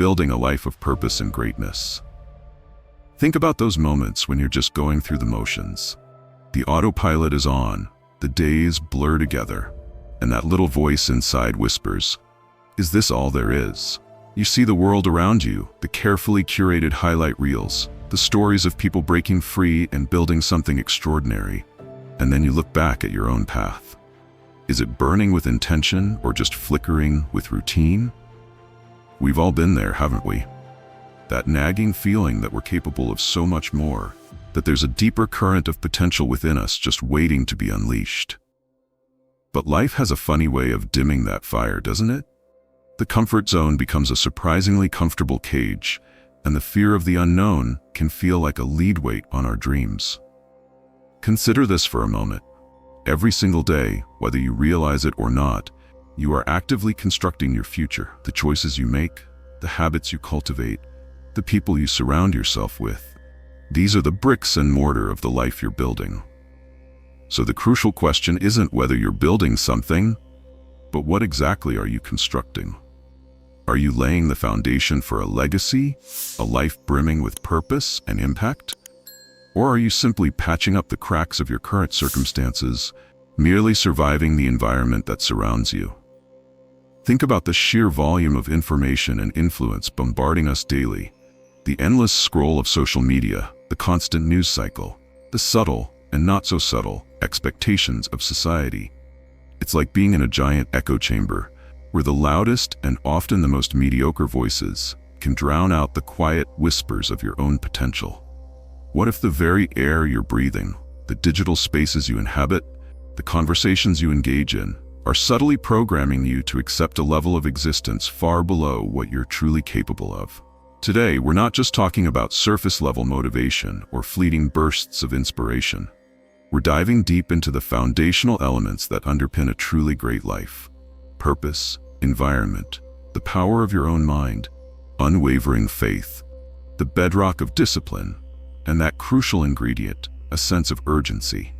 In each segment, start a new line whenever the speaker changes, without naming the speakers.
building a life of purpose and greatness. Think about those moments when you're just going through the motions. The autopilot is on, the days blur together, and that little voice inside whispers, "Is this all there is?" You see the world around you, the carefully curated highlight reels, the stories of people breaking free and building something extraordinary, and then you look back at your own path. Is it burning with intention or just flickering with routine? We've all been there, haven't we? That nagging feeling that we're capable of so much more, that there's a deeper current of potential within us just waiting to be unleashed. But life has a funny way of dimming that fire, doesn't it? The comfort zone becomes a surprisingly comfortable cage, and the fear of the unknown can feel like a lead weight on our dreams. Consider this for a moment. Every single day, whether you realize it or not, you are actively constructing your future. The choices you make, the habits you cultivate, the people you surround yourself with. These are the bricks and mortar of the life you're building. So the crucial question isn't whether you're building something, but what exactly are you constructing? Are you laying the foundation for a legacy, a life brimming with purpose and impact? Or are you simply patching up the cracks of your current circumstances, merely surviving the environment that surrounds you? Think about the sheer volume of information and influence bombarding us daily. The endless scroll of social media, the constant news cycle, the subtle and not so subtle expectations of society. It's like being in a giant echo chamber, where the loudest and often the most mediocre voices can drown out the quiet whispers of your own potential. What if the very air you're breathing, the digital spaces you inhabit, the conversations you engage in, are subtly programming you to accept a level of existence far below what you're truly capable of? Today, we're not just talking about surface-level motivation or fleeting bursts of inspiration. We're diving deep into the foundational elements that underpin a truly great life: purpose, environment, the power of your own mind, unwavering faith, the bedrock of discipline, and that crucial ingredient, a sense of urgency.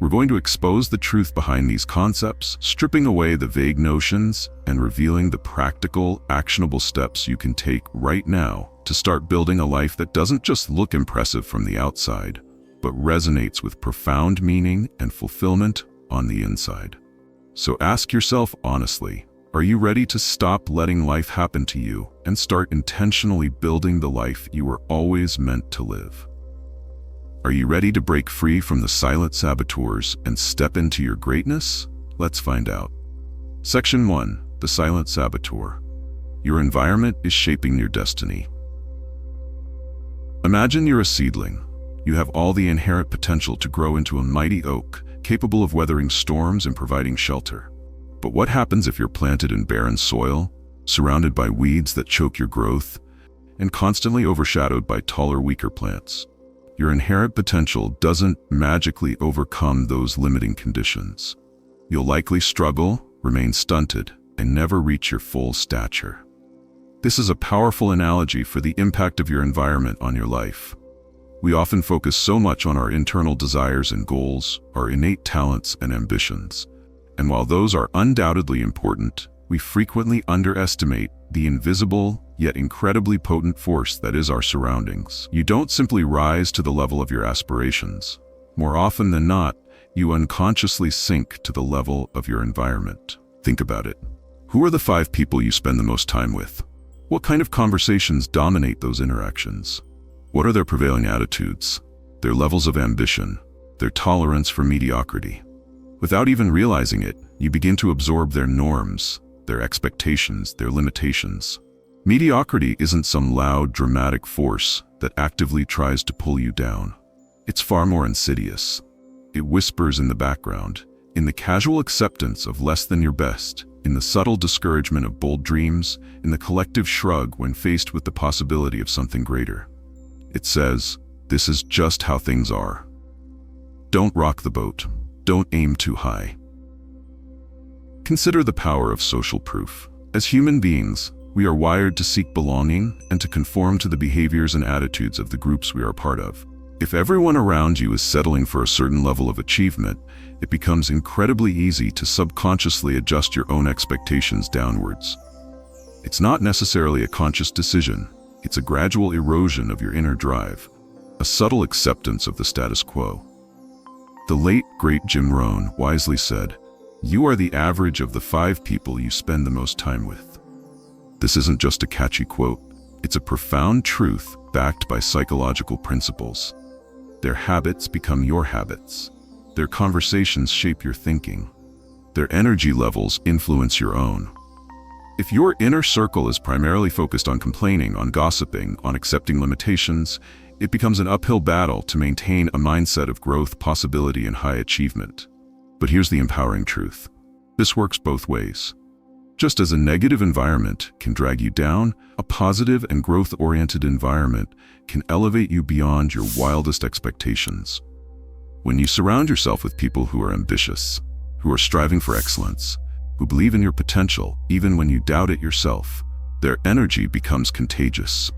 We're going to expose the truth behind these concepts, stripping away the vague notions and revealing the practical, actionable steps you can take right now to start building a life that doesn't just look impressive from the outside, but resonates with profound meaning and fulfillment on the inside. So ask yourself honestly, are you ready to stop letting life happen to you and start intentionally building the life you were always meant to live? Are you ready to break free from the silent saboteurs and step into your greatness? Let's find out. Section 1. The Silent Saboteur. Your environment is shaping your destiny. Imagine you're a seedling. You have all the inherent potential to grow into a mighty oak, capable of weathering storms and providing shelter. But what happens if you're planted in barren soil, surrounded by weeds that choke your growth, and constantly overshadowed by taller, weaker plants? Your inherent potential doesn't magically overcome those limiting conditions. You'll likely struggle, remain stunted, and never reach your full stature. This is a powerful analogy for the impact of your environment on your life. We often focus so much on our internal desires and goals, our innate talents and ambitions. And while those are undoubtedly important, we frequently underestimate the invisible, yet incredibly potent force that is our surroundings. You don't simply rise to the level of your aspirations. More often than not, you unconsciously sink to the level of your environment. Think about it. Who are the 5 people you spend the most time with? What kind of conversations dominate those interactions? What are their prevailing attitudes, their levels of ambition, their tolerance for mediocrity? Without even realizing it, you begin to absorb their norms, their expectations, their limitations. Mediocrity isn't some loud, dramatic force that actively tries to pull you down. It's far more insidious. It whispers in the background, in the casual acceptance of less than your best, in the subtle discouragement of bold dreams, in the collective shrug when faced with the possibility of something greater. It says, "This is just how things are. Don't rock the boat. Don't aim too high." Consider the power of social proof. As human beings, we are wired to seek belonging and to conform to the behaviors and attitudes of the groups we are part of. If everyone around you is settling for a certain level of achievement, it becomes incredibly easy to subconsciously adjust your own expectations downwards. It's not necessarily a conscious decision. It's a gradual erosion of your inner drive, a subtle acceptance of the status quo. The late, great Jim Rohn wisely said, "You are the average of the 5 people you spend the most time with." This isn't just a catchy quote. It's a profound truth backed by psychological principles. Their habits become your habits. Their conversations shape your thinking. Their energy levels influence your own. If your inner circle is primarily focused on complaining, on gossiping, on accepting limitations, it becomes an uphill battle to maintain a mindset of growth, possibility, and high achievement. But here's the empowering truth. This works both ways. Just as a negative environment can drag you down, a positive and growth-oriented environment can elevate you beyond your wildest expectations. When you surround yourself with people who are ambitious, who are striving for excellence, who believe in your potential even when you doubt it yourself, their energy becomes contagious.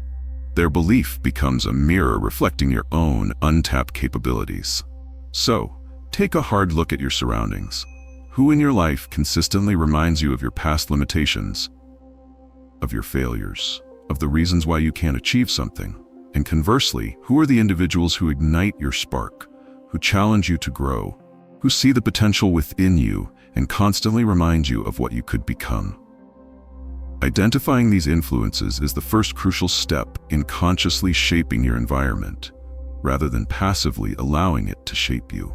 Their belief becomes a mirror reflecting your own untapped capabilities. So, take a hard look at your surroundings. Who in your life consistently reminds you of your past limitations, of your failures, of the reasons why you can't achieve something? And conversely, who are the individuals who ignite your spark, who challenge you to grow, who see the potential within you and constantly remind you of what you could become? Identifying these influences is the first crucial step in consciously shaping your environment, rather than passively allowing it to shape you.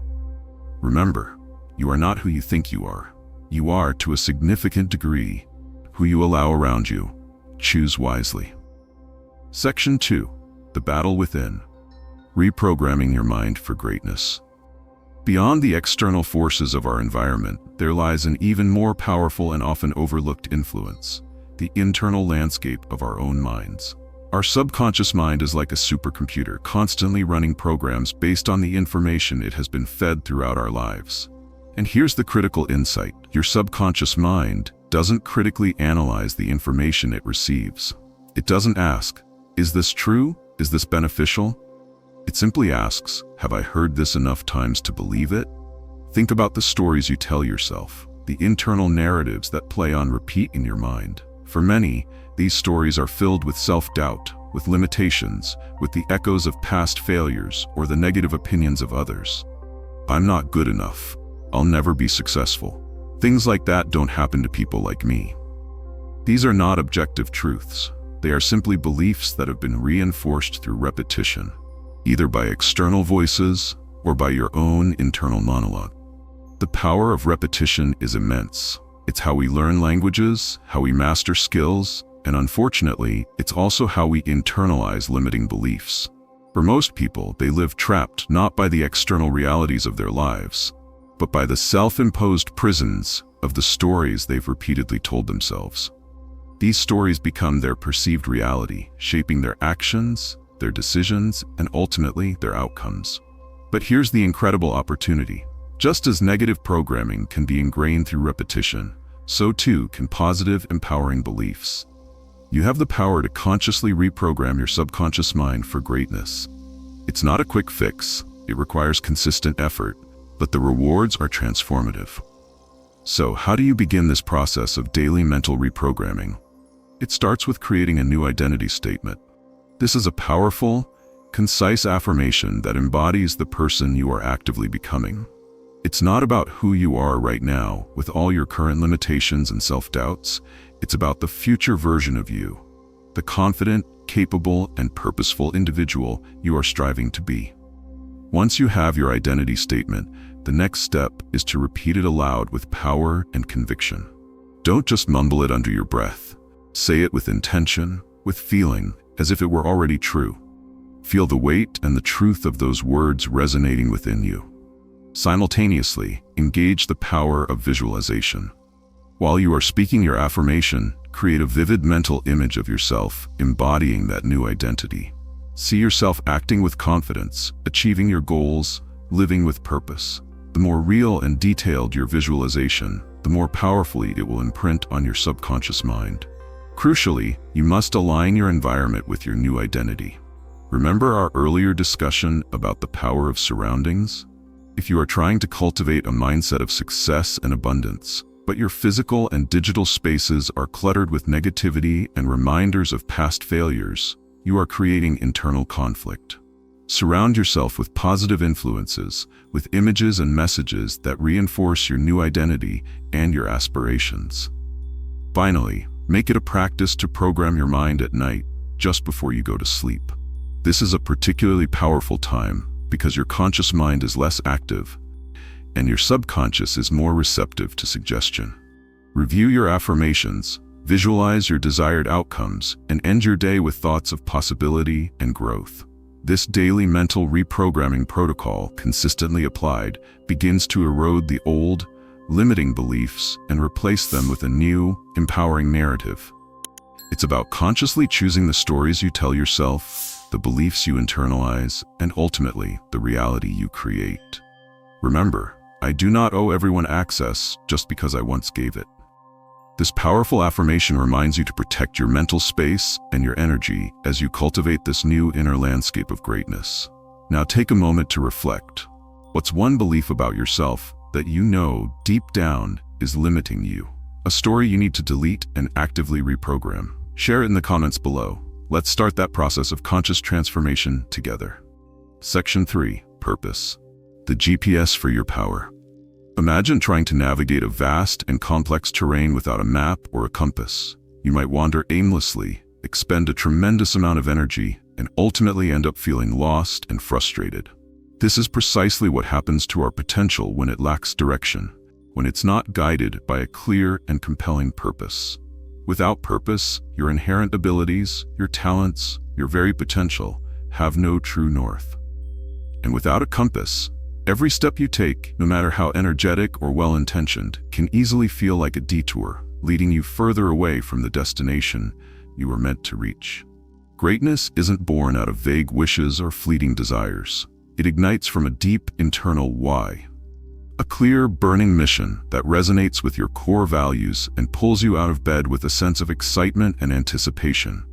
Remember, you are not who you think you are. You are, to a significant degree, who you allow around you. Choose wisely. Section 2. The Battle Within. Reprogramming your mind for greatness. Beyond the external forces of our environment, there lies an even more powerful and often overlooked influence: the internal landscape of our own minds. Our subconscious mind is like a supercomputer, constantly running programs based on the information it has been fed throughout our lives. And here's the critical insight: your subconscious mind doesn't critically analyze the information it receives. It doesn't ask, "Is this true? Is this beneficial?" It simply asks, "Have I heard this enough times to believe it?" Think about the stories you tell yourself, the internal narratives that play on repeat in your mind. For many, these stories are filled with self-doubt, with limitations, with the echoes of past failures or the negative opinions of others. "I'm not good enough. I'll never be successful. Things like that don't happen to people like me." These are not objective truths. They are simply beliefs that have been reinforced through repetition, either by external voices or by your own internal monologue. The power of repetition is immense. It's how we learn languages, how we master skills, and unfortunately, it's also how we internalize limiting beliefs. For most people, they live trapped not by the external realities of their lives, but by the self-imposed prisons of the stories they've repeatedly told themselves. These stories become their perceived reality, shaping their actions, their decisions, and ultimately their outcomes. But here's the incredible opportunity. Just as negative programming can be ingrained through repetition, so too can positive, empowering beliefs. You have the power to consciously reprogram your subconscious mind for greatness. It's not a quick fix. It requires consistent effort, but the rewards are transformative. So, how do you begin this process of daily mental reprogramming? It starts with creating a new identity statement. This is a powerful, concise affirmation that embodies the person you are actively becoming. It's not about who you are right now, with all your current limitations and self-doubts. It's about the future version of you, the confident, capable, and purposeful individual you are striving to be. Once you have your identity statement, the next step is to repeat it aloud with power and conviction. Don't just mumble it under your breath. Say it with intention, with feeling, as if it were already true. Feel the weight and the truth of those words resonating within you. Simultaneously, engage the power of visualization. While you are speaking your affirmation, create a vivid mental image of yourself embodying that new identity. See yourself acting with confidence, achieving your goals, living with purpose. The more real and detailed your visualization, the more powerfully it will imprint on your subconscious mind. Crucially, you must align your environment with your new identity. Remember our earlier discussion about the power of surroundings? If you are trying to cultivate a mindset of success and abundance, but your physical and digital spaces are cluttered with negativity and reminders of past failures, you are creating internal conflict. Surround yourself with positive influences, with images and messages that reinforce your new identity and your aspirations. Finally, make it a practice to program your mind at night, just before you go to sleep. This is a particularly powerful time because your conscious mind is less active and your subconscious is more receptive to suggestion. Review your affirmations, visualize your desired outcomes, and end your day with thoughts of possibility and growth. This daily mental reprogramming protocol, consistently applied, begins to erode the old, limiting beliefs and replace them with a new, empowering narrative. It's about consciously choosing the stories you tell yourself, the beliefs you internalize, and ultimately, the reality you create. Remember, I do not owe everyone access just because I once gave it. This powerful affirmation reminds you to protect your mental space and your energy as you cultivate this new inner landscape of greatness. Now take a moment to reflect. What's one belief about yourself that you know deep down is limiting you? A story you need to delete and actively reprogram. Share it in the comments below. Let's start that process of conscious transformation together. Section 3. Purpose. The GPS for your power. Imagine trying to navigate a vast and complex terrain without a map or a compass. You might wander aimlessly, expend a tremendous amount of energy, and ultimately end up feeling lost and frustrated. This is precisely what happens to our potential when it lacks direction, when it's not guided by a clear and compelling purpose. Without purpose, your inherent abilities, your talents, your very potential have no true north. And without a compass, every step you take, no matter how energetic or well-intentioned, can easily feel like a detour, leading you further away from the destination you were meant to reach. Greatness isn't born out of vague wishes or fleeting desires. It ignites from a deep internal why. A clear, burning mission that resonates with your core values and pulls you out of bed with a sense of excitement and anticipation,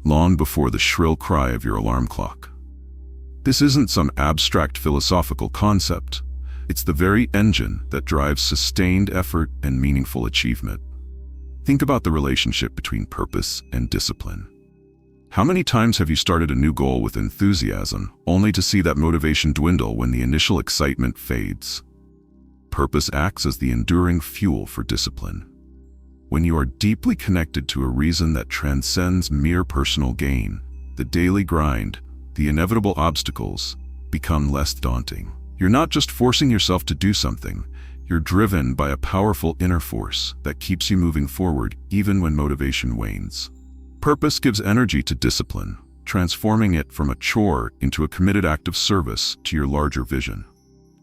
long before the shrill cry of your alarm clock. This isn't some abstract philosophical concept. It's the very engine that drives sustained effort and meaningful achievement. Think about the relationship between purpose and discipline. How many times have you started a new goal with enthusiasm, only to see that motivation dwindle when the initial excitement fades? Purpose acts as the enduring fuel for discipline. When you are deeply connected to a reason that transcends mere personal gain, the daily grind, the inevitable obstacles, become less daunting. You're not just forcing yourself to do something, you're driven by a powerful inner force that keeps you moving forward even when motivation wanes. Purpose gives energy to discipline, transforming it from a chore into a committed act of service to your larger vision.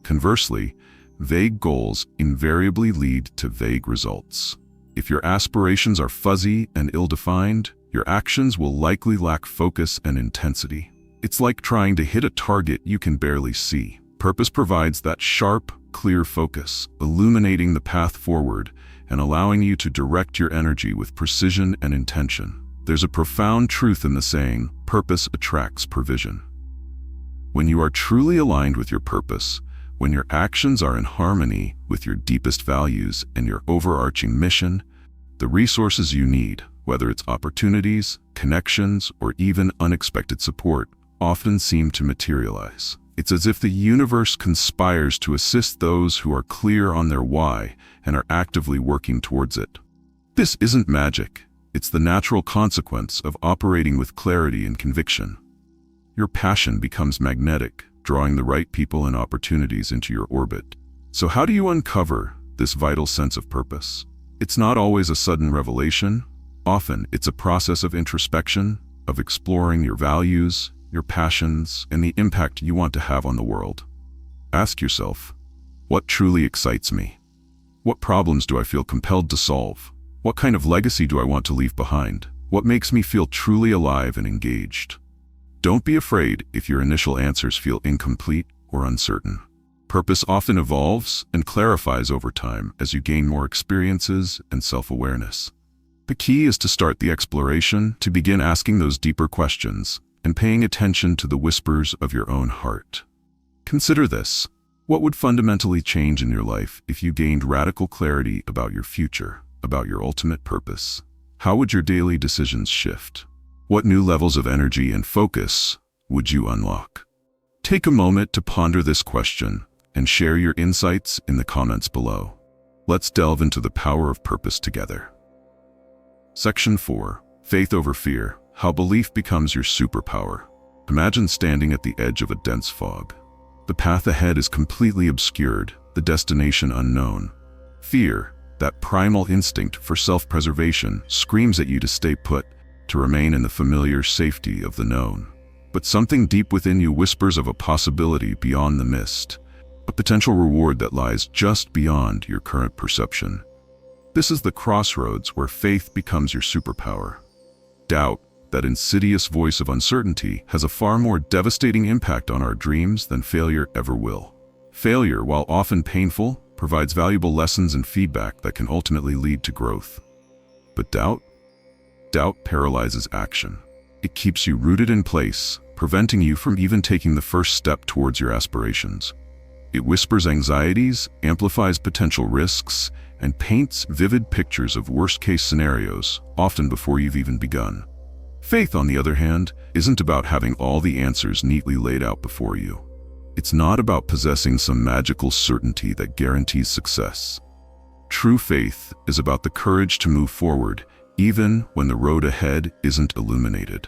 Conversely, vague goals invariably lead to vague results. If your aspirations are fuzzy and ill-defined, your actions will likely lack focus and intensity. It's like trying to hit a target you can barely see. Purpose provides that sharp, clear focus, illuminating the path forward and allowing you to direct your energy with precision and intention. There's a profound truth in the saying, purpose attracts provision. When you are truly aligned with your purpose, when your actions are in harmony with your deepest values and your overarching mission, the resources you need, whether it's opportunities, connections, or even unexpected support, often seem to materialize. It's as if the universe conspires to assist those who are clear on their why and are actively working towards it. This isn't magic. It's the natural consequence of operating with clarity and conviction. Your passion becomes magnetic, drawing the right people and opportunities into your orbit. So how do you uncover this vital sense of purpose? It's not always a sudden revelation. Often, it's a process of introspection, of exploring your values, your passions, and the impact you want to have on the world. Ask yourself, what truly excites me? What problems do I feel compelled to solve? What kind of legacy do I want to leave behind? What makes me feel truly alive and engaged? Don't be afraid if your initial answers feel incomplete or uncertain. Purpose often evolves and clarifies over time as you gain more experiences and self-awareness. The key is to start the exploration, to begin asking those deeper questions, and paying attention to the whispers of your own heart. Consider this. What would fundamentally change in your life if you gained radical clarity about your future, about your ultimate purpose? How would your daily decisions shift? What new levels of energy and focus would you unlock? Take a moment to ponder this question and share your insights in the comments below. Let's delve into the power of purpose together. Section 4. Faith over fear. How belief becomes your superpower. Imagine standing at the edge of a dense fog. The path ahead is completely obscured, the destination unknown. Fear, that primal instinct for self-preservation, screams at you to stay put, to remain in the familiar safety of the known. But something deep within you whispers of a possibility beyond the mist, a potential reward that lies just beyond your current perception. This is the crossroads where faith becomes your superpower. Doubt, that insidious voice of uncertainty, has a far more devastating impact on our dreams than failure ever will. Failure, while often painful, provides valuable lessons and feedback that can ultimately lead to growth. But doubt paralyzes action. It keeps you rooted in place, preventing you from even taking the first step towards your aspirations. It whispers anxieties, amplifies potential risks, and paints vivid pictures of worst-case scenarios, often before you've even begun. Faith, on the other hand, isn't about having all the answers neatly laid out before you. It's not about possessing some magical certainty that guarantees success. True faith is about the courage to move forward, even when the road ahead isn't illuminated.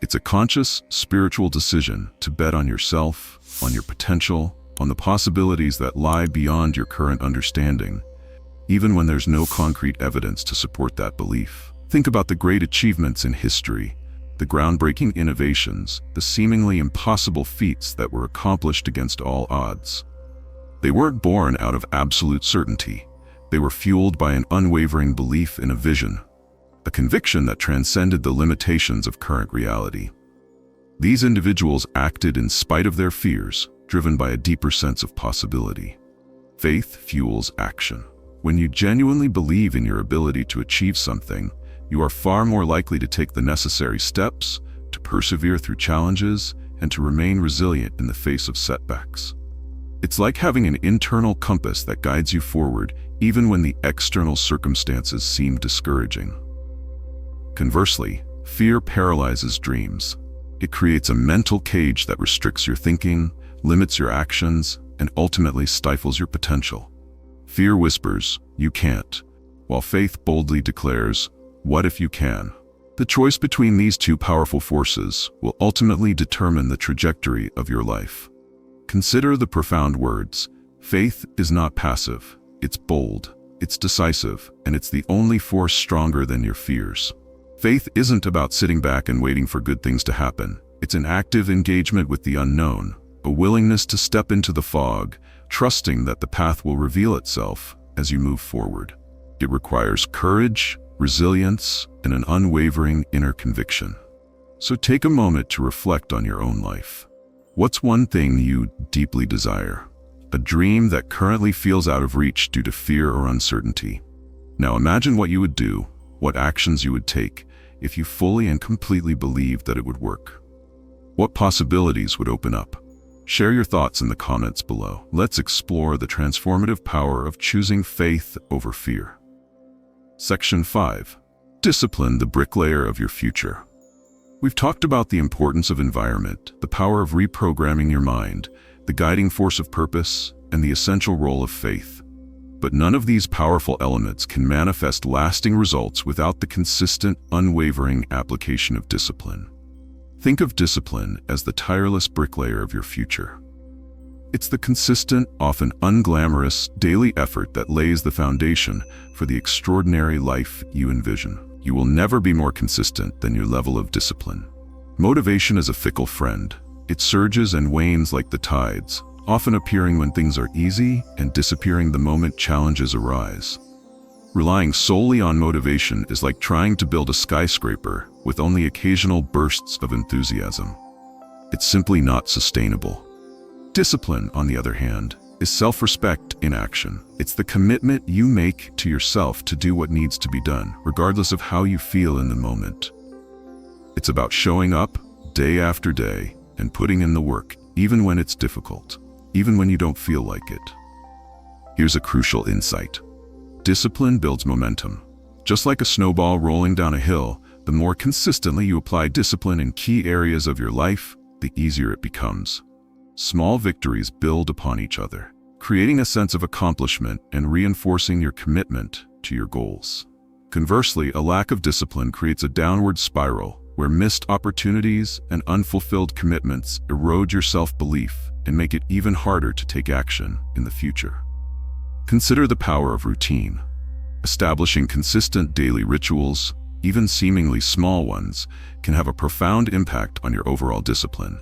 It's a conscious, spiritual decision to bet on yourself, on your potential, on the possibilities that lie beyond your current understanding, even when there's no concrete evidence to support that belief. Think about the great achievements in history, the groundbreaking innovations, the seemingly impossible feats that were accomplished against all odds. They weren't born out of absolute certainty. They were fueled by an unwavering belief in a vision, a conviction that transcended the limitations of current reality. These individuals acted in spite of their fears, driven by a deeper sense of possibility. Faith fuels action. When you genuinely believe in your ability to achieve something, you are far more likely to take the necessary steps, to persevere through challenges, and to remain resilient in the face of setbacks. It's like having an internal compass that guides you forward, even when the external circumstances seem discouraging. Conversely, fear paralyzes dreams. It creates a mental cage that restricts your thinking, limits your actions, and ultimately stifles your potential. Fear whispers, "You can't," while faith boldly declares, "What if you can?" The choice between these two powerful forces will ultimately determine the trajectory of your life. Consider the profound words. Faith is not passive, it's bold, it's decisive, and it's the only force stronger than your fears. Faith isn't about sitting back and waiting for good things to happen. It's an active engagement with the unknown, a willingness to step into the fog, trusting that the path will reveal itself as you move forward. It requires courage, resilience, and an unwavering inner conviction. So take a moment to reflect on your own life. What's one thing you deeply desire? A dream that currently feels out of reach due to fear or uncertainty. Now imagine what you would do, what actions you would take, if you fully and completely believed that it would work. What possibilities would open up? Share your thoughts in the comments below. Let's explore the transformative power of choosing faith over fear. Section 5. Discipline, the bricklayer of your future. We've talked about the importance of environment, the power of reprogramming your mind, the guiding force of purpose, and the essential role of faith. But none of these powerful elements can manifest lasting results without the consistent, unwavering application of discipline. Think of discipline as the tireless bricklayer of your future. It's the consistent, often unglamorous, daily effort that lays the foundation for the extraordinary life you envision. You will never be more consistent than your level of discipline. Motivation is a fickle friend. It surges and wanes like the tides, often appearing when things are easy and disappearing the moment challenges arise. Relying solely on motivation is like trying to build a skyscraper with only occasional bursts of enthusiasm. It's simply not sustainable. Discipline, on the other hand, is self-respect in action. It's the commitment you make to yourself to do what needs to be done, regardless of how you feel in the moment. It's about showing up day after day and putting in the work, even when it's difficult. even when you don't feel like it. Here's a crucial insight. Discipline builds momentum. Just like a snowball rolling down a hill, the more consistently you apply discipline in key areas of your life, the easier it becomes. Small victories build upon each other, creating a sense of accomplishment and reinforcing your commitment to your goals. Conversely, a lack of discipline creates a downward spiral where missed opportunities and unfulfilled commitments erode your self-belief and make it even harder to take action in the future. Consider the power of routine. Establishing consistent daily rituals, even seemingly small ones, can have a profound impact on your overall discipline.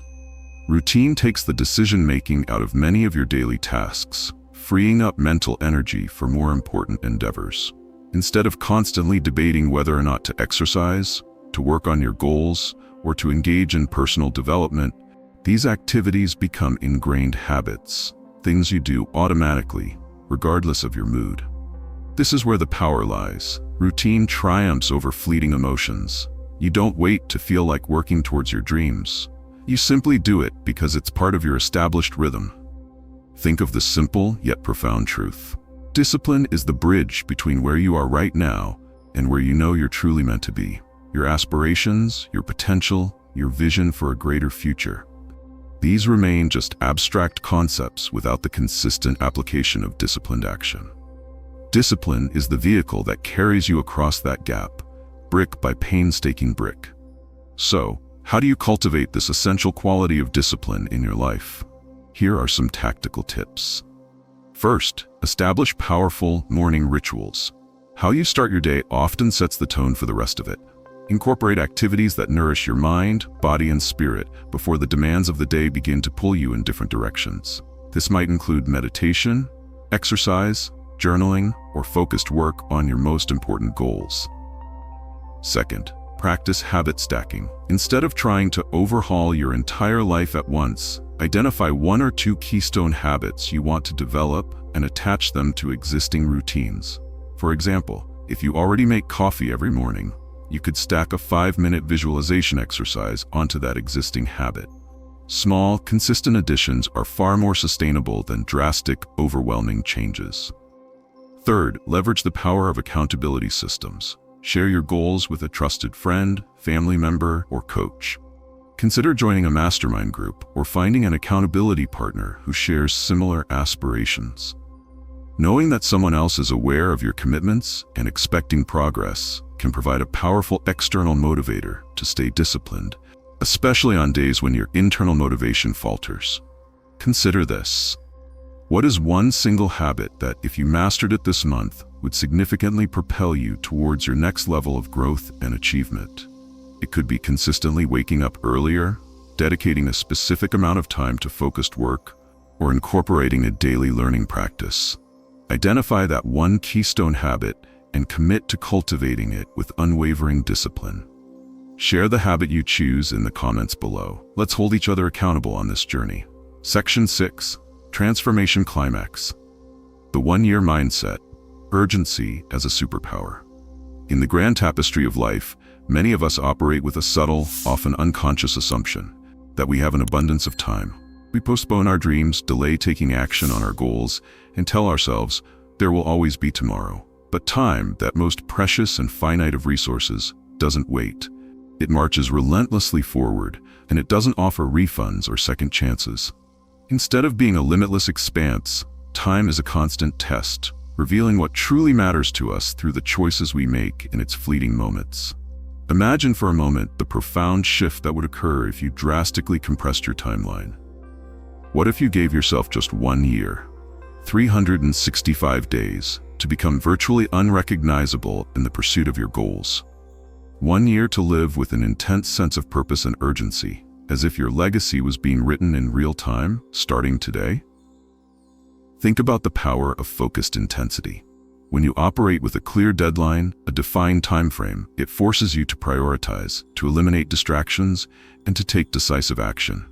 Routine takes the decision-making out of many of your daily tasks, freeing up mental energy for more important endeavors. Instead of constantly debating whether or not to exercise, to work on your goals, or to engage in personal development, these activities become ingrained habits, things you do automatically, regardless of your mood. This is where the power lies. Routine triumphs over fleeting emotions. You don't wait to feel like working towards your dreams. You simply do it because it's part of your established rhythm. Think of the simple yet profound truth. Discipline is the bridge between where you are right now and where you know you're truly meant to be. Your aspirations, your potential, your vision for a greater future. These remain just abstract concepts without the consistent application of disciplined action. Discipline is the vehicle that carries you across that gap, brick by painstaking brick. So, how do you cultivate this essential quality of discipline in your life? Here are some tactical tips. First, establish powerful morning rituals. How you start your day often sets the tone for the rest of it. Incorporate activities that nourish your mind, body, and spirit before the demands of the day begin to pull you in different directions. This might include meditation, exercise, journaling, or focused work on your most important goals. Second, practice habit stacking. Instead of trying to overhaul your entire life at once, identify one or two keystone habits you want to develop and attach them to existing routines. For example, if you already make coffee every morning, you could stack a 5-minute visualization exercise onto that existing habit. Small, consistent additions are far more sustainable than drastic, overwhelming changes. Third, leverage the power of accountability systems. Share your goals with a trusted friend, family member, or coach. Consider joining a mastermind group or finding an accountability partner who shares similar aspirations. Knowing that someone else is aware of your commitments and expecting progress can provide a powerful external motivator to stay disciplined, especially on days when your internal motivation falters. Consider this. What is one single habit that, if you mastered it this month, would significantly propel you towards your next level of growth and achievement? It could be consistently waking up earlier, dedicating a specific amount of time to focused work, or incorporating a daily learning practice. Identify that one keystone habit and commit to cultivating it with unwavering discipline. Share the habit you choose in the comments below. Let's hold each other accountable on this journey. Section 6. Transformation Climax. The one-year mindset. Urgency as a superpower. In the grand tapestry of life, many of us operate with a subtle, often unconscious assumption that we have an abundance of time. We postpone our dreams, delay taking action on our goals, and tell ourselves, there will always be tomorrow. But time, that most precious and finite of resources, doesn't wait. It marches relentlessly forward, and it doesn't offer refunds or second chances. Instead of being a limitless expanse, time is a constant test, revealing what truly matters to us through the choices we make in its fleeting moments. Imagine for a moment the profound shift that would occur if you drastically compressed your timeline. What if you gave yourself just 1 year, 365 days, to become virtually unrecognizable in the pursuit of your goals? 1 year to live with an intense sense of purpose and urgency, as if your legacy was being written in real time, starting today? Think about the power of focused intensity. When you operate with a clear deadline, a defined time frame, it forces you to prioritize, to eliminate distractions, and to take decisive action.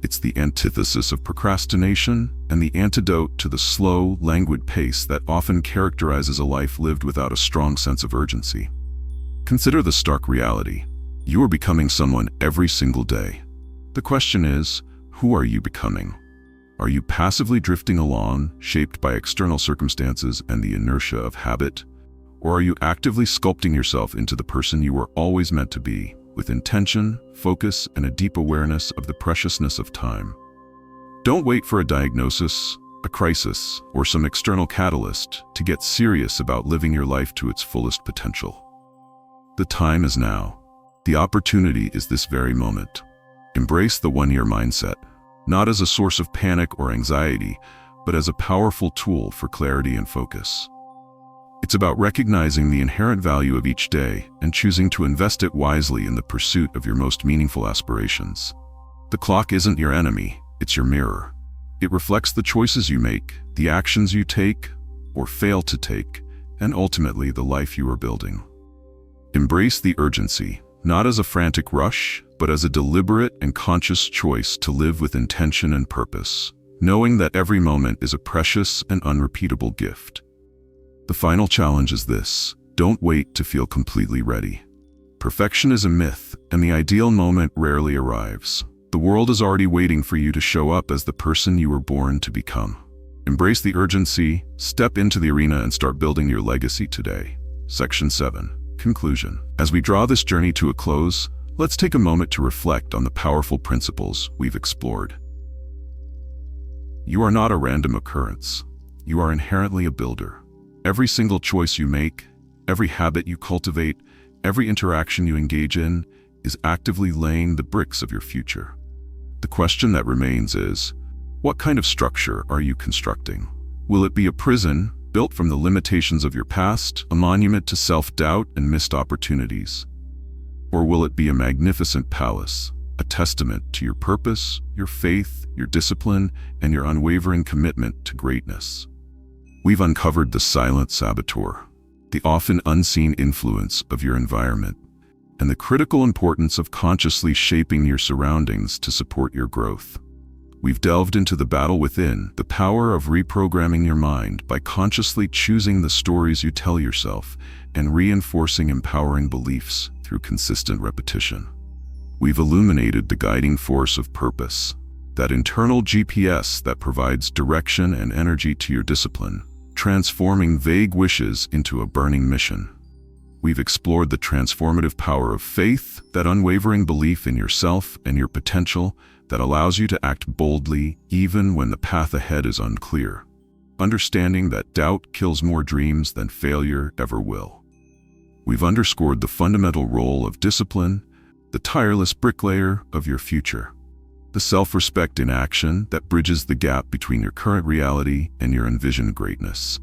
It's the antithesis of procrastination and the antidote to the slow, languid pace that often characterizes a life lived without a strong sense of urgency. Consider the stark reality. You are becoming someone every single day. The question is, who are you becoming? Are you passively drifting along, shaped by external circumstances and the inertia of habit? Or are you actively sculpting yourself into the person you were always meant to be, with intention, focus, and a deep awareness of the preciousness of time? Don't wait for a diagnosis, a crisis, or some external catalyst to get serious about living your life to its fullest potential. The time is now. The opportunity is this very moment. Embrace the one-year mindset, not as a source of panic or anxiety, but as a powerful tool for clarity and focus. It's about recognizing the inherent value of each day and choosing to invest it wisely in the pursuit of your most meaningful aspirations. The clock isn't your enemy, it's your mirror. It reflects the choices you make, the actions you take or fail to take, and ultimately the life you are building. Embrace the urgency, not as a frantic rush, but as a deliberate and conscious choice to live with intention and purpose, knowing that every moment is a precious and unrepeatable gift. The final challenge is this: don't wait to feel completely ready. Perfection is a myth, and the ideal moment rarely arrives. The world is already waiting for you to show up as the person you were born to become. Embrace the urgency, step into the arena, and start building your legacy today. Section 7. Conclusion. As we draw this journey to a close, let's take a moment to reflect on the powerful principles we've explored. You are not a random occurrence. You are inherently a builder. Every single choice you make, every habit you cultivate, every interaction you engage in is actively laying the bricks of your future. The question that remains is, what kind of structure are you constructing? Will it be a prison built from the limitations of your past, a monument to self-doubt and missed opportunities? Or will it be a magnificent palace, a testament to your purpose, your faith, your discipline, and your unwavering commitment to greatness? We've uncovered the silent saboteur, the often unseen influence of your environment, and the critical importance of consciously shaping your surroundings to support your growth. We've delved into the battle within, the power of reprogramming your mind by consciously choosing the stories you tell yourself and reinforcing empowering beliefs through consistent repetition. We've illuminated the guiding force of purpose, that internal GPS that provides direction and energy to your discipline, transforming vague wishes into a burning mission. We've explored the transformative power of faith, that unwavering belief in yourself and your potential that allows you to act boldly even when the path ahead is unclear, understanding that doubt kills more dreams than failure ever will. We've underscored the fundamental role of discipline, the tireless bricklayer of your future, the self-respect in action that bridges the gap between your current reality and your envisioned greatness.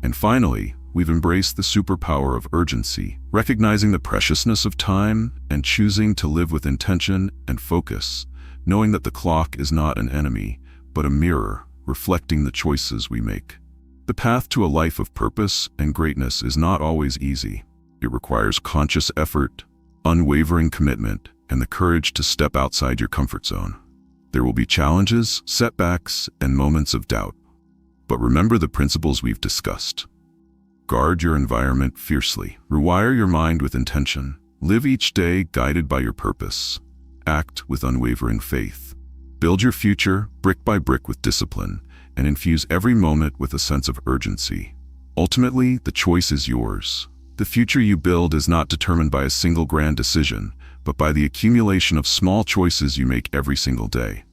And finally, we've embraced the superpower of urgency, recognizing the preciousness of time and choosing to live with intention and focus, knowing that the clock is not an enemy, but a mirror reflecting the choices we make. The path to a life of purpose and greatness is not always easy. It requires conscious effort, unwavering commitment, and the courage to step outside your comfort zone. There will be challenges, setbacks, and moments of doubt. But remember the principles we've discussed. Guard your environment fiercely. Rewire your mind with intention. Live each day guided by your purpose. Act with unwavering faith. Build your future brick by brick with discipline, and infuse every moment with a sense of urgency. Ultimately, the choice is yours. The future you build is not determined by a single grand decision, but by the accumulation of small choices you make every single day.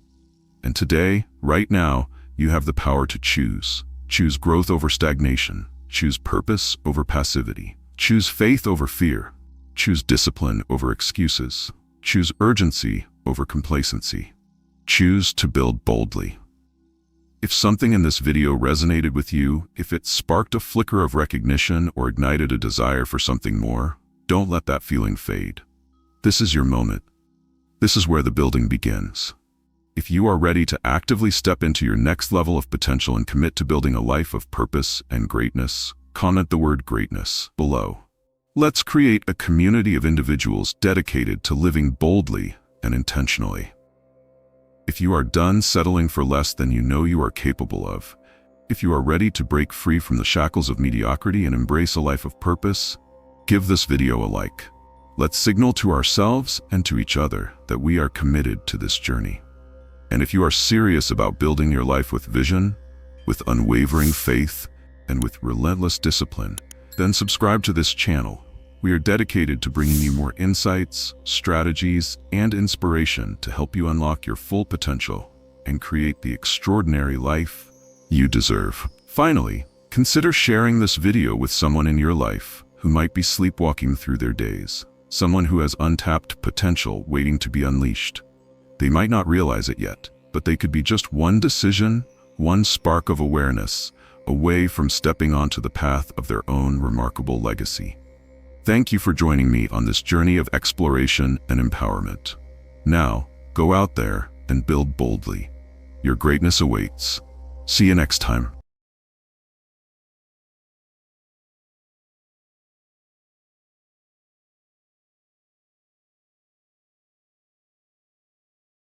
And today, right now, you have the power to choose. Choose growth over stagnation. Choose purpose over passivity. Choose faith over fear. Choose discipline over excuses. Choose urgency over complacency. Choose to build boldly. If something in this video resonated with you, if it sparked a flicker of recognition or ignited a desire for something more, don't let that feeling fade. This is your moment. This is where the building begins. If you are ready to actively step into your next level of potential and commit to building a life of purpose and greatness, comment the word greatness below. Let's create a community of individuals dedicated to living boldly and intentionally. If you are done settling for less than you know you are capable of, if you are ready to break free from the shackles of mediocrity and embrace a life of purpose, give this video a like. Let's signal to ourselves and to each other that we are committed to this journey. And if you are serious about building your life with vision, with unwavering faith, and with relentless discipline, then subscribe to this channel. We are dedicated to bringing you more insights, strategies, and inspiration to help you unlock your full potential and create the extraordinary life you deserve. Finally, consider sharing this video with someone in your life who might be sleepwalking through their days, someone who has untapped potential waiting to be unleashed. They might not realize it yet, but they could be just one decision, one spark of awareness, away from stepping onto the path of their own remarkable legacy. Thank you for joining me on this journey of exploration and empowerment. Now, go out there and build boldly. Your greatness awaits. See you next time.